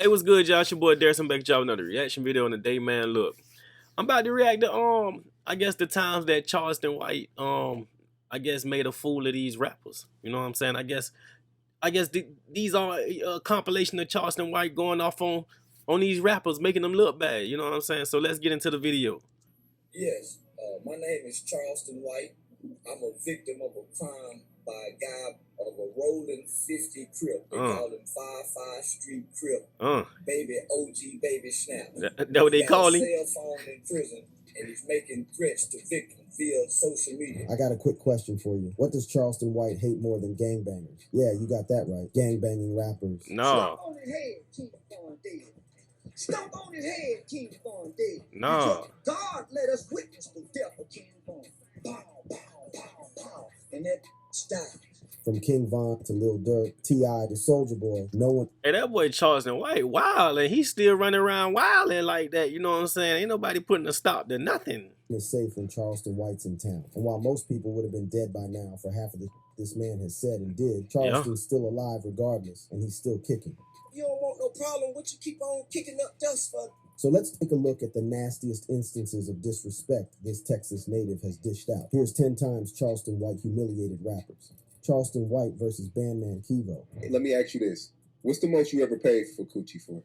Hey, what's good, y'all? It's your boy Darius. I'm back to y'all with another reaction video on the day, man. Look, I'm about to react to I guess the times that Charleston White I guess made a fool of these rappers. You know what I'm saying? I guess these are a compilation of Charleston White going off on these rappers, making them look bad. You know what I'm saying? So let's get into the video. Yes, my name is Charleston White. I'm a victim of a crime by a guy of a rolling 50 Crip. They call him 5-5 Street Crip. Baby OG Baby Snap. That what they call him? He got a cell phone in prison, and he's making threats to victims via social media. I got a quick question for you. What does Charleston White hate more than gangbangers? Yeah, you got that right. Gangbanging rappers. No. Stomp on his head, keep on dead. Stomp on his head, keep on dead. No. Because God let us witness the death of King Von. Pow, pow, pow, pow. And that style. From King Von to Lil Durk, T.I. to Soulja Boy, no one... Hey, that boy Charleston White wild, and he's still running around wilding like that. You know what I'm saying? Ain't nobody putting a stop to nothing. ...is safe when Charleston White's in town. And while most people would have been dead by now for half of this man has said and did, Charleston's still alive regardless, and he's still kicking. You don't want no problem with you keep on kicking up dust for. So let's take a look at the nastiest instances of disrespect this Texas native has dished out. Here's 10 times Charleston White humiliated rappers. Charleston White versus bandman Kevo. Let me ask you this. What's the most you ever paid for coochie for?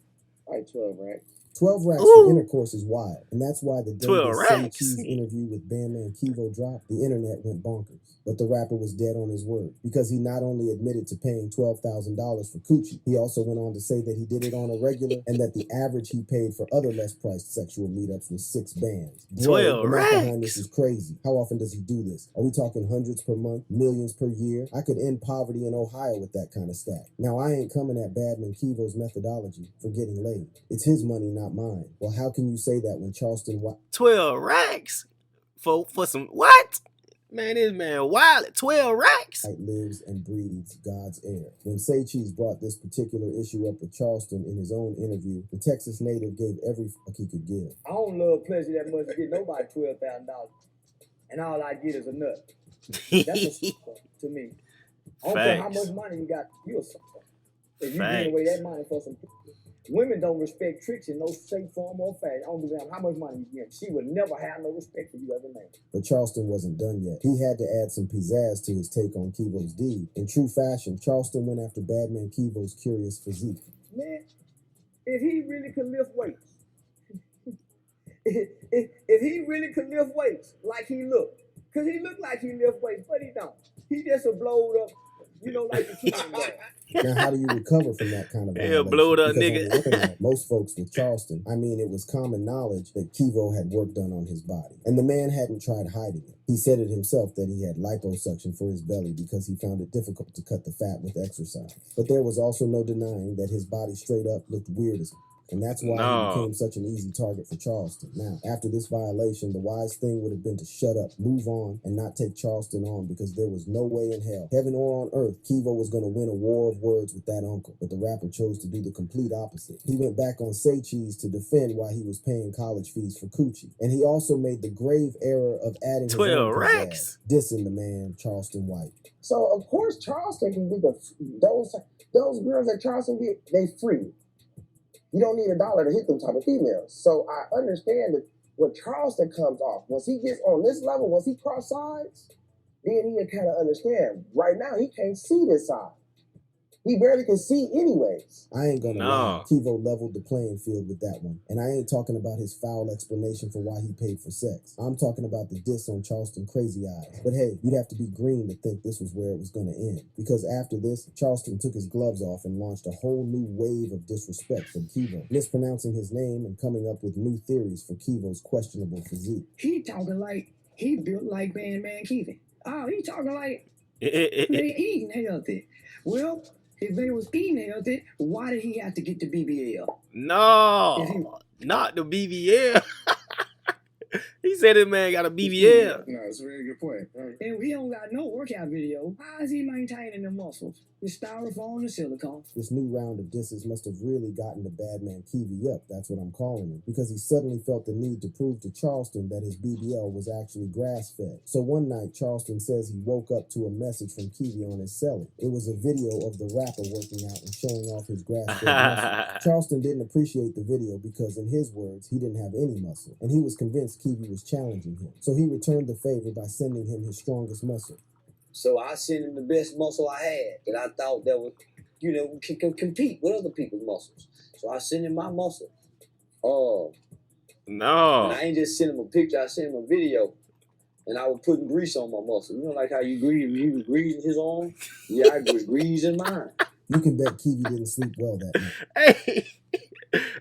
Like 12 racks. 12 racks for intercourse is wild. And that's why the day 12 racks. Cheese interview with bandman Kevo dropped, the internet went bonkers. But the rapper was dead on his word, because he not only admitted to paying $12,000 for coochie, he also went on to say that he did it on a regular and that the average he paid for other less-priced sexual meetups was 6 bands. 12 racks? Behind this is crazy. How often does he do this? Are we talking hundreds per month, millions per year? I could end poverty in Ohio with that kind of stack. Now, I ain't coming at Badman Kevo's methodology for getting laid. It's his money, not mine. Well, how can you say that when Charleston White... 12 racks? For some... What? Man, this man wild at 12 racks. Lives and breathes God's air. When Say Cheese brought this particular issue up with Charleston in his own interview, the Texas native gave every fuck he could give. I don't love pleasure that much to get nobody $12,000, and all I get is a nut. That's a to me. I don't care how much money you got. You a sucker. If you give away that money for some. Women don't respect tricks in no shape, form, or fashion. I don't give a damn how much money you give. She would never have no respect for you as a man. But Charleston wasn't done yet. He had to add some pizzazz to his take on Kevo's deed. In true fashion, Charleston went after Badman Kevo's curious physique. Man, if he really could lift weights, if he really could lift weights like he looked, because he looked like he lift weights, but he don't. He just a blowed up, you know, like the kid guy. Now, how do you recover from that kind of violation? Yeah, blowed up Because nigga. Most folks with Charleston, I mean, it was common knowledge that Kevo had work done on his body. And the man hadn't tried hiding it. He said it himself that he had liposuction for his belly because he found it difficult to cut the fat with exercise. But there was also no denying that his body straight up looked weird as and that's why he became such an easy target for Charleston. Now, after this violation, the wise thing would have been to shut up, move on, and not take Charleston on because there was no way in hell, heaven or on earth, Kevo was going to win a war of words with that uncle. But the rapper chose to do the complete opposite. He went back on Say Cheese to defend why he was paying college fees for coochie. And he also made the grave error of adding 12 racks, dissing the man, Charleston White. So, of course, Charleston can be those girls that Charleston get, they free. You don't need $1 to hit them type of females. So I understand that when Charleston comes off, once he gets on this level, once he cross sides, then he'll kind of understand. Right now, he can't see this side. He barely can see anyways. I ain't gonna lie. Kevo leveled the playing field with that one. And I ain't talking about his foul explanation for why he paid for sex. I'm talking about the diss on Charleston Crazy Eyes. But hey, you'd have to be green to think this was where it was gonna end. Because after this, Charleston took his gloves off and launched a whole new wave of disrespect from Kevo, mispronouncing his name and coming up with new theories for Kevo's questionable physique. He talking like he built like Bandman Kevo. Oh, he talking like they eating healthy. Well, if they was eating healthy, why did he have to get the BBL? No, not the BBL. He said this man got a BBL. No, it's a very good point. And he don't got no workout video. How is he maintaining the muscles? With styrofoam and silicone. This new round of disses must have really gotten the bad man Kevo up, that's what I'm calling him, because he suddenly felt the need to prove to Charleston that his BBL was actually grass-fed. So one night, Charleston says he woke up to a message from Kevo on his celly. It was a video of the rapper working out and showing off his grass-fed muscle. Charleston didn't appreciate the video because, in his words, he didn't have any muscle, and he was convinced Kevo was challenging him. So he returned the favor by sending him his strongest muscle. So I sent him the best muscle I had that I thought that would, could compete with other people's muscles. So I sent him my muscle. No. And I ain't just sent him a picture, I sent him a video. And I was putting grease on my muscle. You know, like how you grease, he was greasing his arm? Yeah, I was greasing mine. You can bet Kevo didn't sleep well that night. Hey,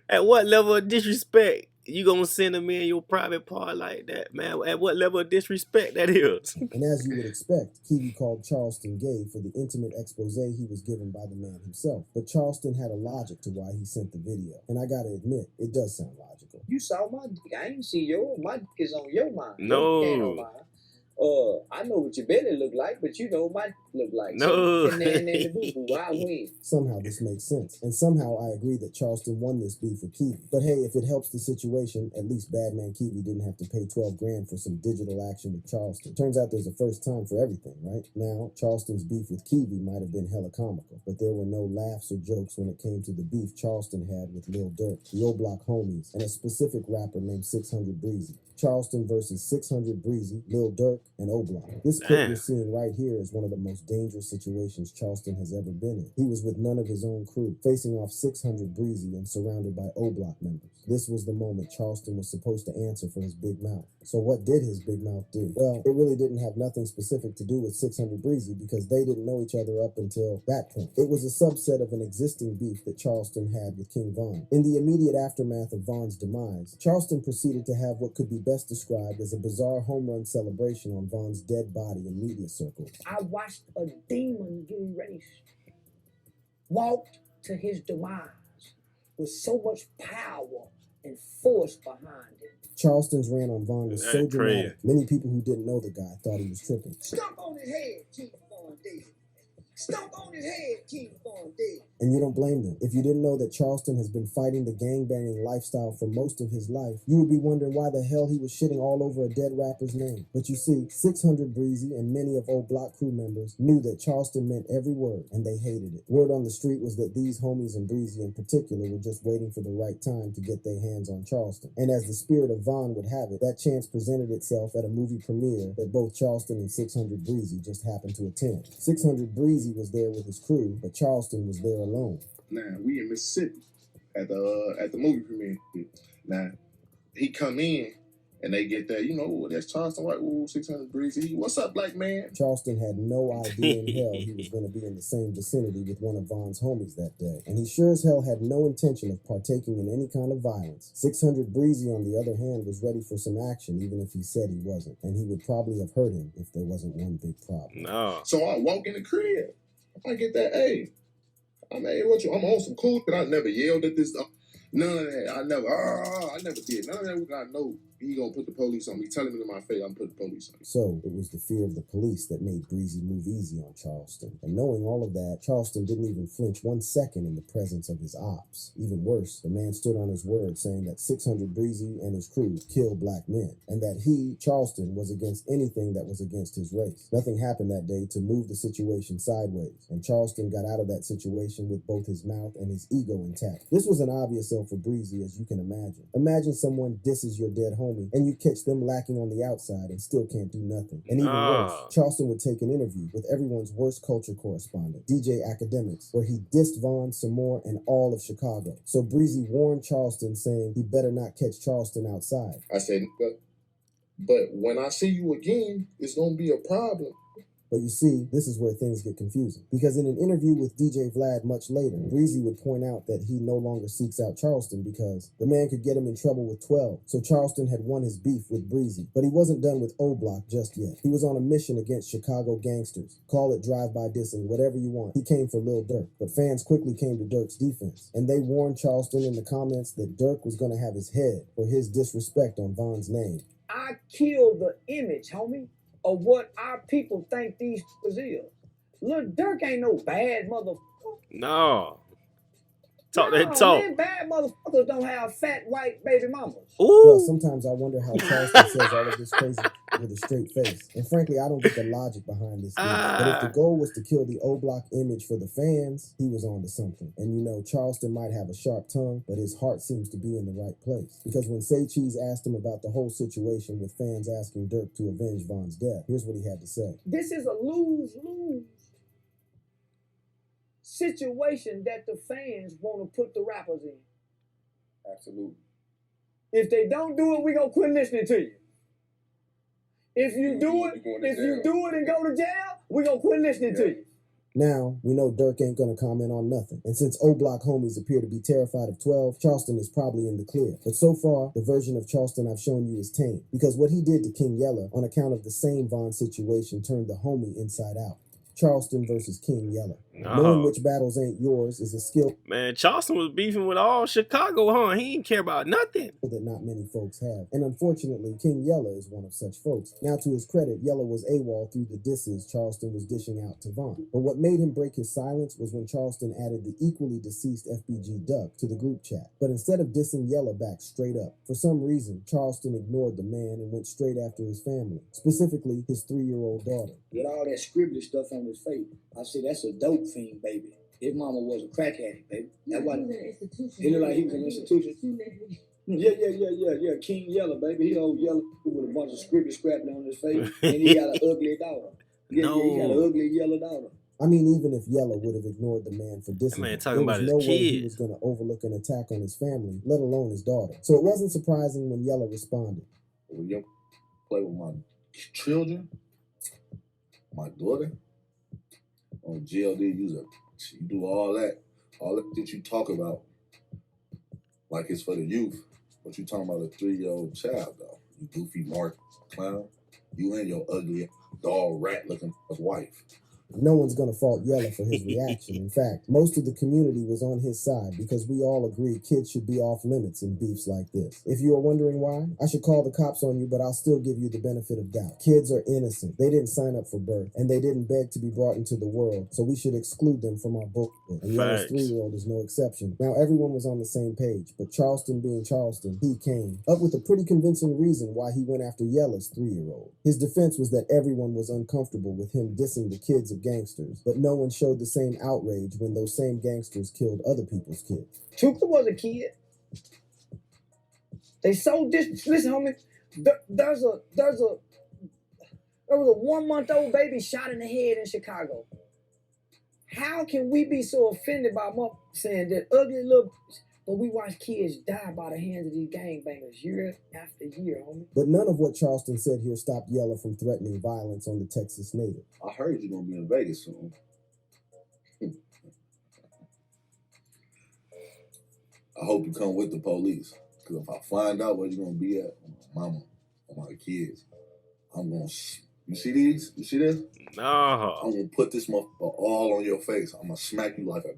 at what level of disrespect you gonna send him in your private part like that, man? At what level of disrespect that is? And as you would expect, Kevo called Charleston gay for the intimate expose he was given by the man himself. But Charleston had a logic to why he sent the video. And I gotta admit, it does sound logical. You saw my dick. I ain't see yours. My dick is on your mind. No. Your dick ain't on mine. I know what your belly look like, but you know what my dick look like. No. So, and the boo-boo, I win. Somehow this makes sense. And somehow I agree that Charleston won this beef with Kevo. But hey, if it helps the situation, at least Badman Kevo didn't have to pay 12 grand for some digital action with Charleston. Turns out there's a first time for everything, right? Now, Charleston's beef with Kevo might have been hella comical, but there were no laughs or jokes when it came to the beef Charleston had with Lil Durk, the O-Block homies, and a specific rapper named 600 Breezy. Charleston versus 600 Breezy, Lil Durk, and O-Block. This clip you're seeing right here is one of the most dangerous situations Charleston has ever been in. He was with none of his own crew, facing off 600 Breezy and surrounded by O-Block members. This was the moment Charleston was supposed to answer for his big mouth. So what did his big mouth do? Well, it really didn't have nothing specific to do with 600 Breezy because they didn't know each other up until that point. It was a subset of an existing beef that Charleston had with King Von. In the immediate aftermath of Von's demise, Charleston proceeded to have what could be best described as a bizarre home run celebration on Von's dead body in media circles. I watched a demon get erased, walked to his demise with so much power and force behind it. Charleston's rant on Von was so dramatic, many people who didn't know the guy thought he was tripping. Stomp on his head, King Von dead. Stomp on his head, King Von dead. And you don't blame them. If you didn't know that Charleston has been fighting the gangbanging lifestyle for most of his life, you would be wondering why the hell he was shitting all over a dead rapper's name. But you see, 600 Breezy and many of O-Block crew members knew that Charleston meant every word, and they hated it. Word on the street was that these homies and Breezy in particular were just waiting for the right time to get their hands on Charleston. And as the spirit of Von would have it, that chance presented itself at a movie premiere that both Charleston and 600 Breezy just happened to attend. 600 Breezy was there with his crew, but Charleston was there alone. Now, we in Mississippi at the movie premiere. Now, he come in and they get that, that's Charleston White, 600 Breezy. What's up, black man? Charleston had no idea in hell he was going to be in the same vicinity with one of Von's homies that day. And he sure as hell had no intention of partaking in any kind of violence. 600 Breezy, on the other hand, was ready for some action, even if he said he wasn't. And he would probably have hurt him if there wasn't one big problem. No. So I walk in the crib. I get that, hey, I'm on some cool shit. I never yelled at this. None of that. I never did. None of that. I know he gonna put the police on me. Telling me to my face, I'm putting the police on me. So it was the fear of the police that made Breezy move easy on Charleston. And knowing all of that, Charleston didn't even flinch 1 second in the presence of his ops. Even worse, the man stood on his word, saying that 600 Breezy and his crew killed black men, and that he, Charleston, was against anything that was against his race. Nothing happened that day to move the situation sideways, and Charleston got out of that situation with both his mouth and his ego intact. This was an obvious sell for Breezy, as you can imagine. Imagine someone disses your dead homie, and you catch them lacking on the outside and still can't do nothing. And even worse, Charleston would take an interview with everyone's worst culture correspondent, DJ Academics, where he dissed Von, some more, and all of Chicago. So Breezy warned Charleston, saying he better not catch Charleston outside. I said, but when I see you again, it's gonna be a problem. But you see, this is where things get confusing. Because in an interview with DJ Vlad much later, Breezy would point out that he no longer seeks out Charleston because the man could get him in trouble with 12. So Charleston had won his beef with Breezy. But he wasn't done with O-Block just yet. He was on a mission against Chicago gangsters. Call it drive-by dissing, whatever you want. He came for Lil Durk. But fans quickly came to Durk's defense. And they warned Charleston in the comments that Durk was going to have his head for his disrespect on Von's name. I kill the image, homie, of what our people think these is. Lil Durk ain't no bad motherfucker. No. Talk that No, talk. man, bad motherfuckers don't have fat white baby mamas. Well, Ooh. sometimes I wonder how Charleston says all of this crazy with a straight face. And frankly, I don't get the logic behind this thing. But if the goal was to kill the O-Block image for the fans, he was on to something. And you know, Charleston might have a sharp tongue, but his heart seems to be in the right place. Because when Say Cheese asked him about the whole situation with fans asking Durk to avenge Von's death, here's what he had to say. This is a lose-lose situation that the fans want to put the rappers in. Absolutely. If they don't do it, we gonna quit listening to you. If you do it and go to jail, we gonna quit listening to you. Now, we know Durk ain't gonna comment on nothing. And since O-Block homies appear to be terrified of 12, Charleston is probably in the clear. But so far, the version of Charleston I've shown you is tame. Because what he did to King Yella on account of the same Von situation turned the homie inside out. Charleston versus King Yella. Knowing which battles ain't yours is a skill. Man, Charleston was beefing with all Chicago, huh? He didn't care about nothing. That not many folks have. And unfortunately, King Yella is one of such folks. Now, to his credit, Yella was AWOL through the disses Charleston was dishing out to Von. But what made him break his silence was when Charleston added the equally deceased FBG Duck to the group chat. But instead of dissing Yella back straight up, for some reason, Charleston ignored the man and went straight after his family, specifically his 3-year-old daughter. With all that scribbly stuff on his face, I said, that's a dope fiend, baby. His mama was a crack addict, baby. That wasn't. He looked like he was in an institution. Yeah. King Yella, baby. He old Yella with a bunch of scribbly scrapping on his face, and he got an ugly daughter. He got an ugly yellow daughter. I mean, even if Yella would have ignored the man for dissing him, there was no way he was going to overlook an attack on his family, let alone his daughter. So it wasn't surprising when Yella responded. When you play with my children, my daughter, on GLD, you do all that you talk about, like it's for the youth. But you talking about a 3-year-old child, though. You goofy Mark clown. You and your ugly dog rat looking wife. No one's going to fault Yella for his reaction. In fact, most of the community was on his side because we all agree kids should be off limits in beefs like this. If you are wondering why, I should call the cops on you, but I'll still give you the benefit of doubt. Kids are innocent. They didn't sign up for birth, and they didn't beg to be brought into the world, so we should exclude them from our book. And Yella's 3-year-old is no exception. Now, everyone was on the same page, but Charleston being Charleston, he came up with a pretty convincing reason why he went after Yella's 3-year-old. His defense was that everyone was uncomfortable with him dissing the kids of gangsters, but no one showed the same outrage when those same gangsters killed other people's kids. Chuka was a kid. They so listen, homie. There was a 1-month-old baby shot in the head in Chicago. How can we be so offended by saying that ugly little? But we watch kids die by the hands of these gangbangers year after year, homie. But none of what Charleston said here stopped Yella from threatening violence on the Texas native. I heard you're going to be in Vegas soon. I hope you come with the police. Because if I find out where you're going to be at, my mama or my kids, I'm going to... You see these? You see this? No. I'm going to put this motherfucker all on your face. I'm going to smack you like a...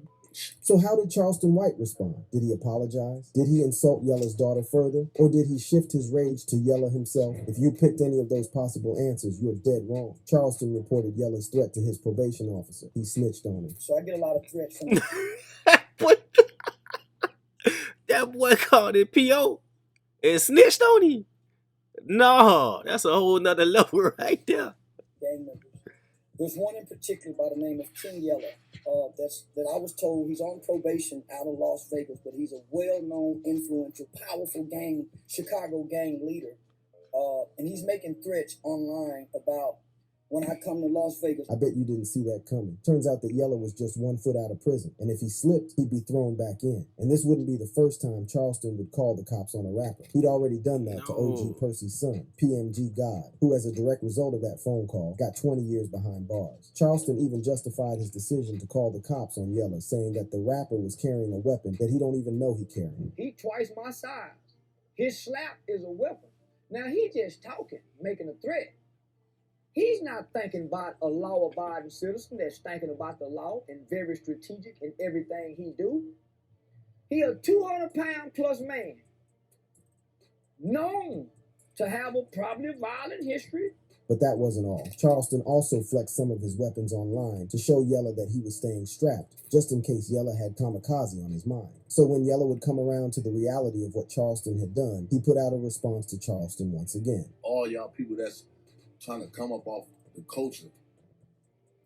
So how did Charleston White respond? Did he apologize? Did he insult Yella's daughter further? Or did he shift his rage to Yella himself? If you picked any of those possible answers, you're dead wrong. Charleston reported Yella's threat to his probation officer. He snitched on him. So I get a lot of threats from That boy called it P.O. and snitched on him. No, that's a whole nother level right there. Gang members. There's one in particular by the name of King Yella. That I was told he's on probation out of Las Vegas, but he's a well-known, influential, powerful Chicago gang leader. And he's making threats online about when I come to Las Vegas. I bet you didn't see that coming. Turns out that Yella was just 1 foot out of prison, and if he slipped, he'd be thrown back in. And this wouldn't be the first time Charleston would call the cops on a rapper. He'd already done that to OG Percy's son, PMG God, who as a direct result of that phone call, got 20 years behind bars. Charleston even justified his decision to call the cops on Yella, saying that the rapper was carrying a weapon that he don't even know he carried. He twice my size. His slap is a weapon. Now he just talking, making a threat. He's not thinking about a law-abiding citizen that's thinking about the law and very strategic in everything he do. He a 200-pound plus man, known to have a probably violent history. But that wasn't all. Charleston also flexed some of his weapons online to show Yella that he was staying strapped, just in case Yella had kamikaze on his mind. So when Yella would come around to the reality of what Charleston had done, he put out a response to Charleston once again. All y'all people that's trying to come up off the culture,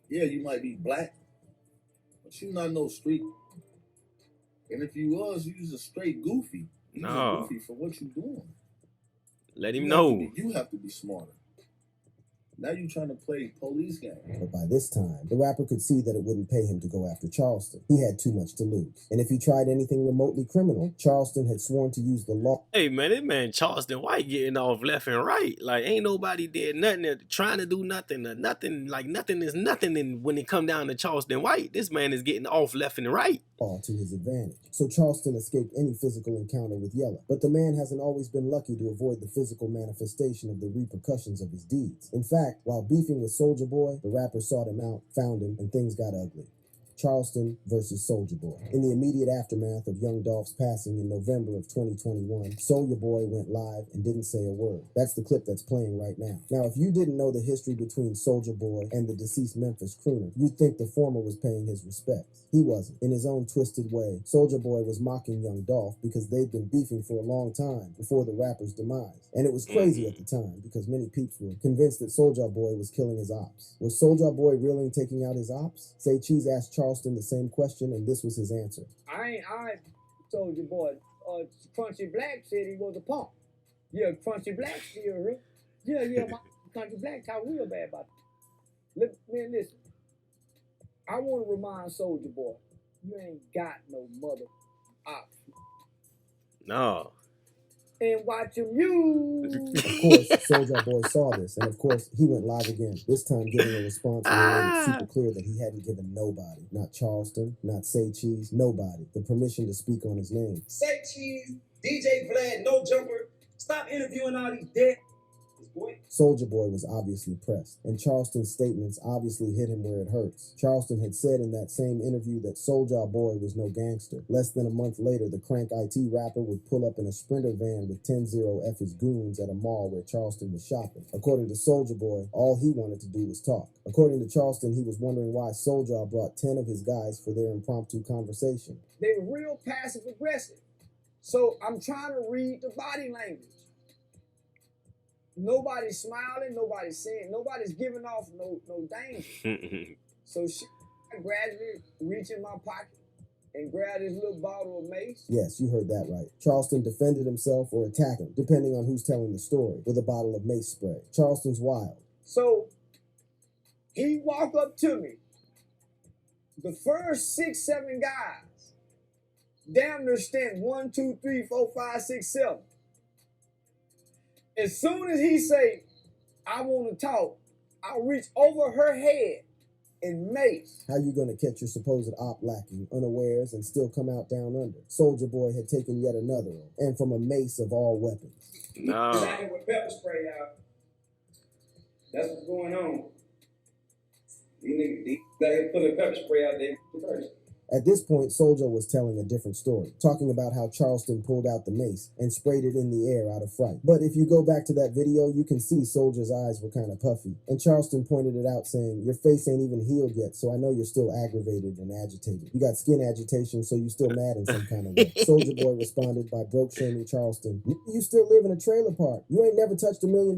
yeah, you might be black, but you not no street. And if you was, you was a straight goofy. You was a goofy for what you doing. Let him know. You have to be smarter. Now you trying to play police game. But by this time, the rapper could see that it wouldn't pay him to go after Charleston. He had too much to lose. And if he tried anything remotely criminal, Charleston had sworn to use the law. Hey, man, this man Charleston White getting off left and right. Like, ain't nobody did nothing, trying to do nothing, nothing, like nothing is nothing. And when it come down to Charleston White, this man is getting off left and right. All to his advantage. So Charleston escaped any physical encounter with Yella. But the man hasn't always been lucky to avoid the physical manifestation of the repercussions of his deeds. In fact, while beefing with Soulja Boy, the rapper sought him out, found him, and things got ugly. Charleston versus Soulja Boy. In the immediate aftermath of Young Dolph's passing in November of 2021, Soulja Boy went live and didn't say a word. That's the clip that's playing right now. Now, if you didn't know the history between Soulja Boy and the deceased Memphis crooner, you'd think the former was paying his respects. He wasn't. In his own twisted way, Soulja Boy was mocking Young Dolph because they'd been beefing for a long time before the rapper's demise. And it was crazy at the time because many peeps were convinced that Soulja Boy was killing his ops. Was Soulja Boy really taking out his ops? Say Cheese asked Charleston the same question, and this was his answer. I Soulja Boy. Crunchy Black said he was a punk. Yeah, Crunchy Black still real. Yeah, my Crunchy Black talk real bad about it. Man, listen. I want to remind Soulja Boy, you ain't got no mother ops. No. And watch him use. Of course, Soulja Boy saw this, and of course, he went live again, this time giving a response and made it super clear that he hadn't given nobody, not Charleston, not Say Cheese, nobody, the permission to speak on his name. Say Cheese, DJ Vlad, No Jumper, stop interviewing all these dead boy. Soulja Boy was obviously pressed, and Charleston's statements obviously hit him where it hurts. Charleston had said in that same interview that Soulja Boy was no gangster. Less than a month later, the Crank IT rapper would pull up in a Sprinter van with 10-0 F his goons at a mall where Charleston was shopping. According to Soulja Boy, all he wanted to do was talk. According to Charleston, he was wondering why Soulja brought 10 of his guys for their impromptu conversation. They were real passive aggressive. So I'm trying to read the body language. Nobody's smiling, nobody's saying, nobody's giving off no danger. So she gradually reached in my pocket and grabbed his little bottle of mace. Yes, you heard that right. Charleston defended himself or attacked him, depending on who's telling the story, with a bottle of mace spray. Charleston's wild. So he walked up to me. The first 6, 7 guys, damn near stand 1, 2, 3, 4, 5, 6, 7. As soon as he say, I want to talk, I'll reach over her head and mace. How you gonna catch your supposed op lacking unawares and still come out down under? Soulja Boy had taken yet another one, and from a mace of all weapons. No. Attacking with pepper spray, y'all. That's what's going on. These niggas out here putting pepper spray out there first. At this point, Soulja was telling a different story, talking about how Charleston pulled out the mace and sprayed it in the air out of fright. But if you go back to that video, you can see Soulja's eyes were kind of puffy, and Charleston pointed it out saying, your face ain't even healed yet, so I know you're still aggravated and agitated. You got skin agitation, so you still mad in some kind of way. Soulja Boy responded by broke shaming Charleston. You still live in a trailer park. You ain't never touched $1 million.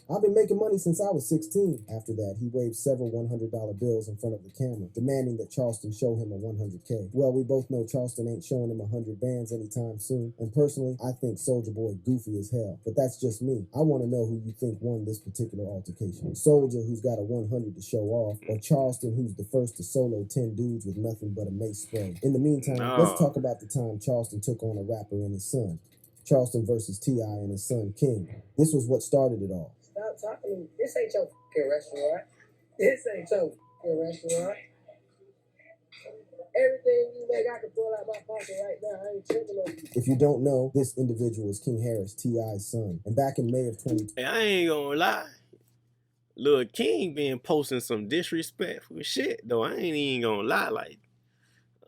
I've been making money since I was 16. After that, he waved several $100 bills in front of the camera, demanding that Charleston show him a $100K. Well, we both know Charleston ain't showing him 100 bands anytime soon, and personally, I think Soulja Boy goofy as hell. But that's just me. I want to know who you think won this particular altercation. Soulja, who's got a 100 to show off, or Charleston, who's the first to solo 10 dudes with nothing but a mace spray. In the meantime, let's talk about the time Charleston took on a rapper and his son. Charleston versus T.I. and his son King. This was what started it all. Stop talking. This ain't your fucking restaurant. This ain't your fucking restaurant. Everything you make, I can pull out my pocket right now. I ain't tripping on you. If you don't know, this individual is King Harris, T.I.'s son. And back in May of 2020, Hey, I ain't gonna lie. Lil King been posting some disrespectful shit, though. I ain't even gonna lie. Like,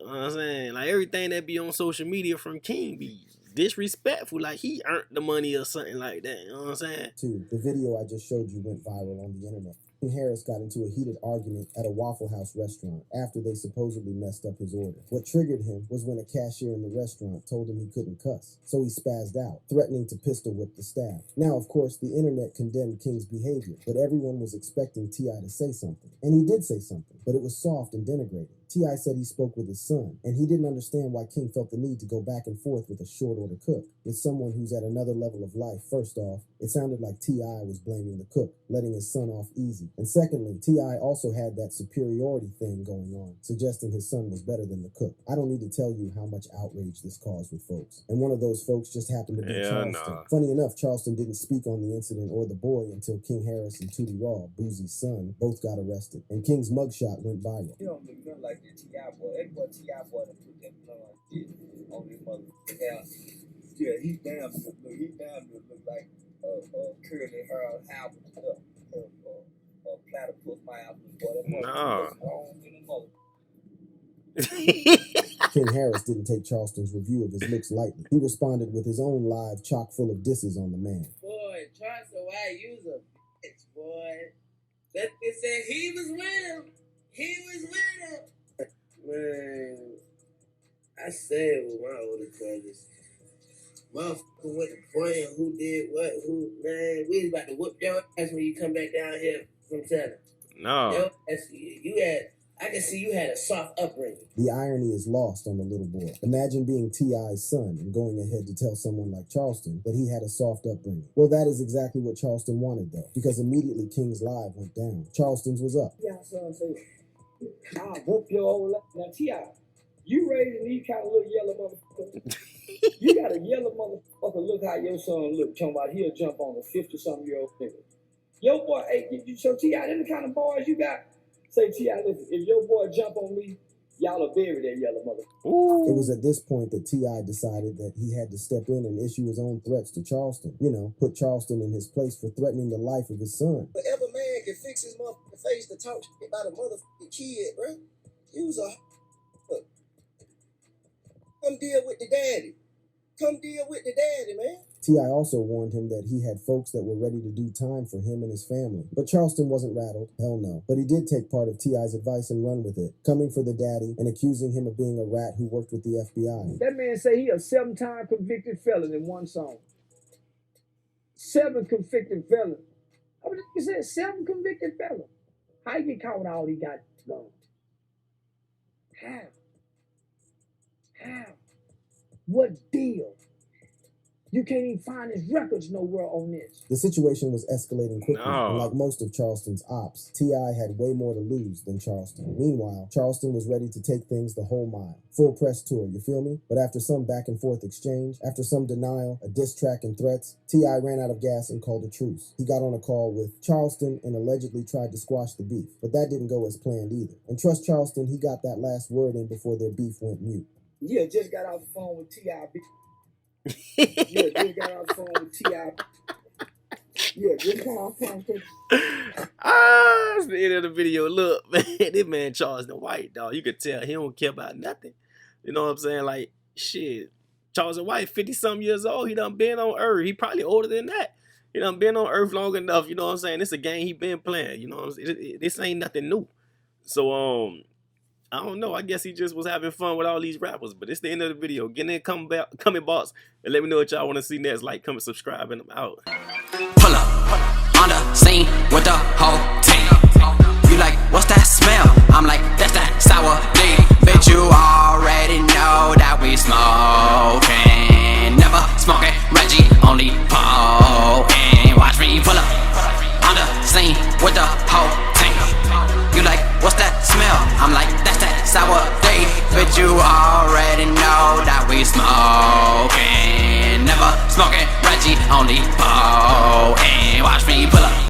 You know what I'm saying? Like, everything that be on social media from King be disrespectful. Like, he earned the money or something like that. You know what I'm saying? 2. The video I just showed you went viral on the internet. King Harris got into a heated argument at a Waffle House restaurant after they supposedly messed up his order. What triggered him was when a cashier in the restaurant told him he couldn't cuss, so he spazzed out, threatening to pistol whip the staff. Now, of course, the internet condemned King's behavior, but everyone was expecting T.I. to say something. And he did say something, but it was soft and denigrating. T.I. said he spoke with his son, and he didn't understand why King felt the need to go back and forth with a short-order cook. With someone who's at another level of life, first off, it sounded like T.I. was blaming the cook, letting his son off easy. And secondly, T.I. also had that superiority thing going on, suggesting his son was better than the cook. I don't need to tell you how much outrage this caused with folks. And one of those folks just happened to be Charleston. Nah. Funny enough, Charleston didn't speak on the incident or the boy until King Harris and Tootie Raw, Boozie's son, both got arrested. And King's mugshot went viral. You don't look nothing like that T.I. boy. That boy T.I. boy that put that blood on his motherfucking house. Yeah, he damn look like curly hair, half and stuff. Platypus mouth. Nah. King Harris didn't take Charleston's review of his looks lightly. He responded with his own live chock full of disses on the man. Boy, Charleston White, you was a bitch, boy. That they said he was with him. He was with him. Man, I said with my older brothers, motherfucker went to praying who did what, who, man, we was about to whoop your ass when you come back down here from China. No. Yo, I can see you had a soft upbringing. The irony is lost on the little boy. Imagine being T.I.'s son and going ahead to tell someone like Charleston that he had a soft upbringing. Well, that is exactly what Charleston wanted, though, because immediately King's live went down. Charleston's was up. Yeah, son, say, I'll whoop your old life. Now, T.I., you raising these kind of little yellow motherfuckers. You got a yellow motherfucker. Look how your son look. Talking about he'll jump on a 50-something-year-old nigga. Your boy, hey, so T.I., them the kind of boys you got. Say, T.I., listen, if your boy jump on me, y'all will bury that yellow motherfucker. It was at this point that T.I. decided that he had to step in and issue his own threats to Charleston. You know, put Charleston in his place for threatening the life of his son. Whatever man can fix his motherfucking face to talk shit about a motherfucking kid, bro. You was a... Come deal with the daddy. Come deal with the daddy, man. T.I. also warned him that he had folks that were ready to do time for him and his family. But Charleston wasn't rattled. Hell no. But he did take part of T.I.'s advice and run with it, coming for the daddy and accusing him of being a rat who worked with the FBI. That man say he a 7-time convicted felon in one song. 7 convicted felon. I mean, he said 7 convicted felon. How you get caught with all he got done? How? What deal? You can't even find his records nowhere on this. The situation was escalating quickly, and like most of Charleston's ops, T.I. had way more to lose than Charleston. Meanwhile, Charleston was ready to take things the whole mile. Full press tour, you feel me? But after some back and forth exchange, after some denial, a diss track and threats, T.I. ran out of gas and called a truce. He got on a call with Charleston and allegedly tried to squash the beef, but that didn't go as planned either. And trust Charleston, he got that last word in before their beef went mute. Yeah, just got off the phone with T.I. Yeah, just got off the phone with T.I. Yeah, just got off the phone with that's the end of the video. Look, man, this man Charleston White, dog. You could tell he don't care about nothing. You know what I'm saying? Like, shit. Charleston White, 50-something years old. He done been on Earth. He probably older than that. He done been on Earth long enough. You know what I'm saying? It's a game he been playing. You know what I'm saying? This ain't nothing new. So, I don't know. I guess he just was having fun with all these rappers. But it's the end of the video. Get in the comment box and let me know what y'all want to see next. Like, comment, subscribe, and I'm out. Pull up on the scene with the whole team. You like, what's that smell? I'm like, that's that sour D. Bitch, you already know that we smoking. Never smoking, Reggie, only poking. Watch me pull up on the scene with the whole team. You like, what's that smell? I'm like, that's that sour day. But you already know that we smoking. Never smoking, Reggie, only poking.